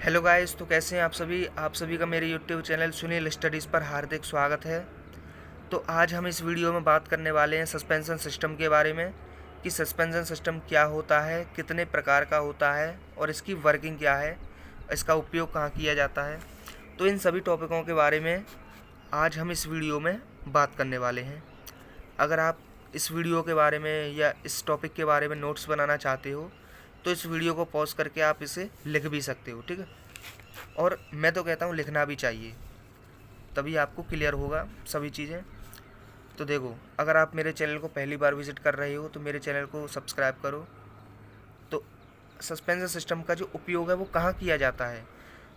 Hello guys, तो कैसे हैं आप सभी का मेरे यूट्यूब चैनल सुनील स्टडीज़ पर हार्दिक स्वागत है। तो आज हम इस वीडियो में बात करने वाले हैं सस्पेंशन सिस्टम के बारे में कि सस्पेंशन सिस्टम क्या होता है, कितने प्रकार का होता है और इसकी वर्किंग क्या है, इसका उपयोग कहाँ किया जाता है। तो इन सभी टॉपिकों के बारे में आज हम इस वीडियो में बात करने वाले हैं। अगर आप इस वीडियो के बारे में या इस टॉपिक के बारे में नोट्स बनाना चाहते हो तो इस वीडियो को पॉज करके आप इसे लिख भी सकते हो, ठीक है। और मैं तो कहता हूँ लिखना भी चाहिए, तभी आपको क्लियर होगा सभी चीज़ें। तो देखो, अगर आप मेरे चैनल को पहली बार विज़िट कर रहे हो तो मेरे चैनल को सब्सक्राइब करो। तो सस्पेंशन सिस्टम का जो उपयोग है वो कहाँ किया जाता है,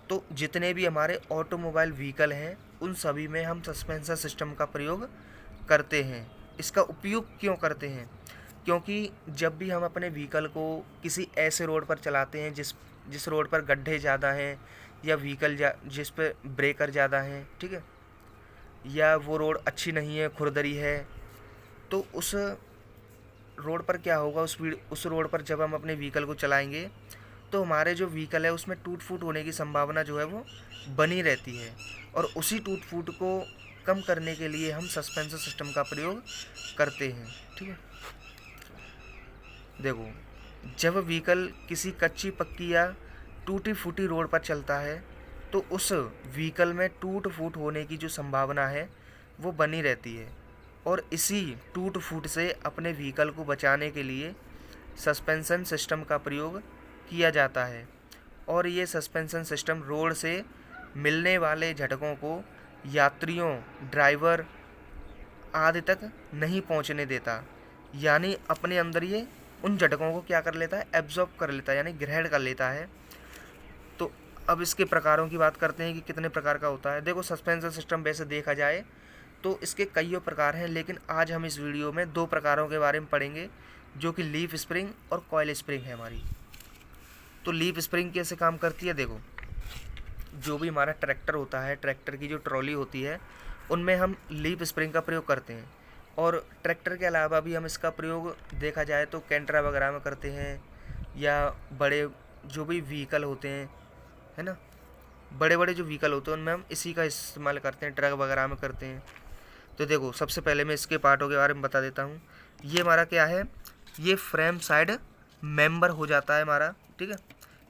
तो जितने भी हमारे ऑटोमोबाइल व्हीकल हैं उन सभी में हम सस्पेंशन सिस्टम का प्रयोग करते हैं। इसका उपयोग क्यों करते हैं? क्योंकि जब भी हम अपने व्हीकल को किसी ऐसे रोड पर चलाते हैं जिस जिस रोड पर गड्ढे ज़्यादा हैं या जिस पे ब्रेकर ज़्यादा हैं, ठीक है, या वो रोड अच्छी नहीं है, खुरदरी है, तो उस रोड पर क्या होगा, उस रोड पर जब हम अपने व्हीकल को चलाएंगे तो हमारे जो व्हीकल है उसमें टूट फूट होने की संभावना जो है वो बनी रहती है। और उसी टूट फूट को कम करने के लिए हम सस्पेंशन सिस्टम का प्रयोग करते हैं, ठीक है। देखो, जब व्हीकल किसी कच्ची पक्की या टूटी फूटी रोड पर चलता है तो उस व्हीकल में टूट फूट होने की जो संभावना है वो बनी रहती है। और इसी टूट फूट से अपने व्हीकल को बचाने के लिए सस्पेंशन सिस्टम का प्रयोग किया जाता है। और ये सस्पेंशन सिस्टम रोड से मिलने वाले झटकों को यात्रियों, ड्राइवर आदि तक नहीं पहुंचने देता, यानी अपने अंदर ये उन झटकों को क्या कर लेता है, एब्जॉर्ब कर लेता है, यानी ग्रहण कर लेता है। तो अब इसके प्रकारों की बात करते हैं कि कितने प्रकार का होता है। देखो, सस्पेंशन सिस्टम वैसे देखा जाए तो इसके कईयों प्रकार हैं, लेकिन आज हम इस वीडियो में दो प्रकारों के बारे में पढ़ेंगे, जो कि लीफ स्प्रिंग और कॉइल स्प्रिंग है हमारी। तो लीफ स्प्रिंग कैसे काम करती है? देखो, जो भी हमारा ट्रैक्टर होता है, ट्रैक्टर की जो ट्रॉली होती है, उनमें हम लीफ स्प्रिंग का प्रयोग करते हैं। और ट्रैक्टर के अलावा भी हम इसका प्रयोग देखा जाए तो कैंटरा वगैरह में करते हैं, या बड़े जो भी व्हीकल होते हैं, है ना, बड़े बड़े जो व्हीकल होते हैं उनमें हम इसी का इस्तेमाल करते हैं, ट्रक वगैरह में करते हैं। तो देखो, सबसे पहले मैं इसके पार्टों के बारे में बता देता हूँ। ये हमारा क्या है, ये फ्रेम साइड मेंबर हो जाता है हमारा, ठीक है,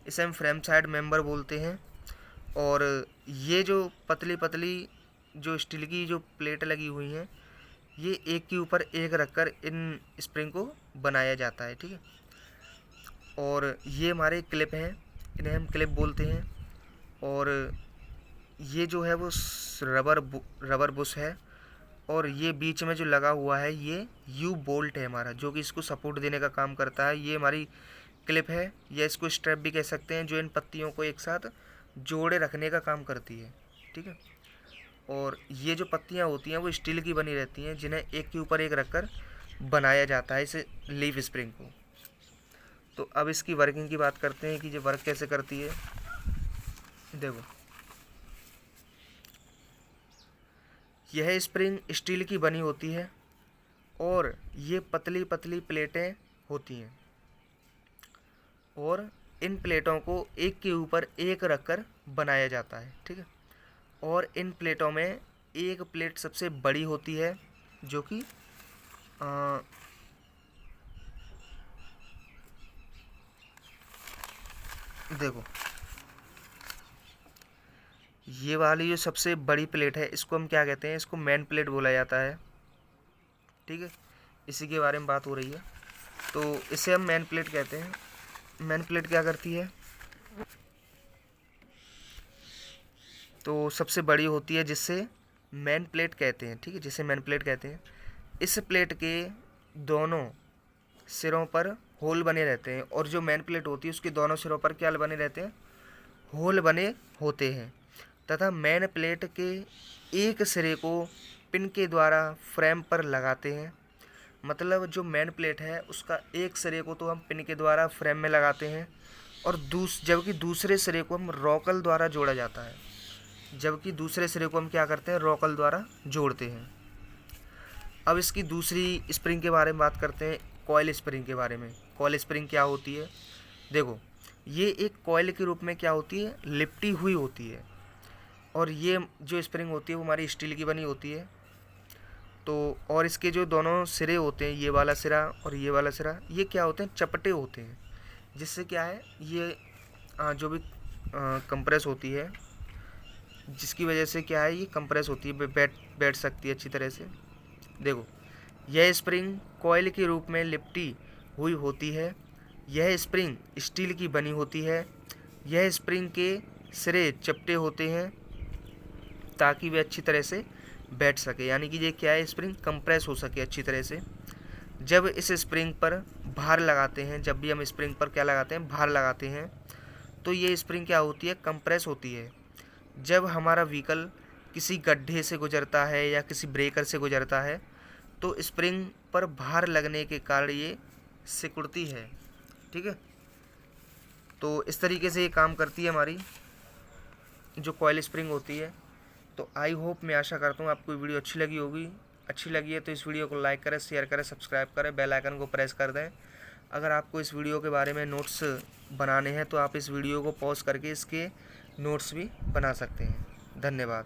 इसे हम फ्रेम साइड मेंबर बोलते हैं। और ये जो पतली पतली जो स्टील की जो प्लेट लगी हुई हैं, ये एक के ऊपर एक रखकर इन स्प्रिंग को बनाया जाता है, ठीक है। और ये हमारे क्लिप हैं, इन्हें हम क्लिप बोलते हैं। और ये जो है वो रबर बुश है। और ये बीच में जो लगा हुआ है ये यू बोल्ट है हमारा, जो कि इसको सपोर्ट देने का काम करता है। ये हमारी क्लिप है, या इसको स्ट्रैप भी कह सकते हैं, जो इन पत्तियों को एक साथ जोड़े रखने का काम करती है, ठीक है। और ये जो पत्तियां होती हैं वो स्टील की बनी रहती हैं, जिन्हें एक के ऊपर एक रखकर बनाया जाता है इसे लीफ स्प्रिंग को। तो अब इसकी वर्किंग की बात करते हैं कि ये वर्क कैसे करती है। देखो, यह स्प्रिंग स्टील की बनी होती है और ये पतली पतली प्लेटें होती हैं, और इन प्लेटों को एक के ऊपर एक रखकर बनाया जाता है, ठीक है। और इन प्लेटों में एक प्लेट सबसे बड़ी होती है, जो कि देखो, ये वाली जो सबसे बड़ी प्लेट है इसको हम क्या कहते हैं, इसको मेन प्लेट बोला जाता है, ठीक है। इसी के बारे में बात हो रही है, तो इसे हम मेन प्लेट कहते हैं। मेन प्लेट क्या करती है, तो सबसे बड़ी होती है, जिससे मेन प्लेट कहते हैं, ठीक है, जिसे मेन प्लेट कहते हैं। इस प्लेट के दोनों सिरों पर होल बने रहते हैं, और जो मेन प्लेट होती है उसके दोनों सिरों पर क्या बने रहते हैं, होल बने होते हैं। तथा मेन प्लेट के एक सिरे को पिन के द्वारा फ्रेम पर लगाते हैं। मतलब जो मेन प्लेट है उसका एक सिरे को तो हम पिन के द्वारा फ्रेम में लगाते हैं, और जबकि दूसरे सिरे को हम रॉकल द्वारा जोड़ा जाता है। जबकि दूसरे सिरे को हम क्या करते हैं, रॉकल द्वारा जोड़ते हैं। अब इसकी दूसरी स्प्रिंग के बारे में बात करते हैं, कॉइल स्प्रिंग के बारे में। कॉइल स्प्रिंग क्या होती है? देखो, ये एक कॉइल के रूप में क्या होती है, लिपटी हुई होती है। और ये जो स्प्रिंग होती है वो हमारी स्टील की बनी होती है। तो और इसके जो दोनों सिरे होते हैं, ये वाला सिरा और ये वाला सिरा, ये क्या होते हैं, चपटे होते हैं, जिससे क्या है ये जो भी कंप्रेस होती है, जिसकी वजह से क्या है ये कंप्रेस होती है, बैठ सकती है अच्छी तरह से। देखो, यह स्प्रिंग कॉइल के रूप में लिपटी हुई होती है। यह स्प्रिंग स्टील की बनी होती है। यह स्प्रिंग के सिरे चपटे होते हैं ताकि वे अच्छी तरह से बैठ सके, यानी कि ये क्या है, स्प्रिंग कंप्रेस हो सके अच्छी तरह से। जब इस स्प्रिंग पर भार लगाते हैं, जब भी हम स्प्रिंग पर क्या लगाते हैं, भार लगाते हैं, तो ये स्प्रिंग क्या होती है, कंप्रेस होती है। जब हमारा व्हीकल किसी गड्ढे से गुजरता है या किसी ब्रेकर से गुजरता है, तो स्प्रिंग पर भार लगने के कारण ये सिकुड़ती है। ठीक है, तो इस तरीके से ये काम करती है हमारी जो कॉइल स्प्रिंग होती है। तो आई होप, मैं आशा करता हूँ आपको वीडियो अच्छी लगी होगी। अच्छी लगी है तो इस वीडियो को लाइक करें, शेयर करें, सब्सक्राइब करें, बेल आइकन को प्रेस कर दें। अगर आपको इस वीडियो के बारे में नोट्स बनाने हैं तो आप इस वीडियो को पॉज करके इसके नोट्स भी बना सकते हैं। धन्यवाद।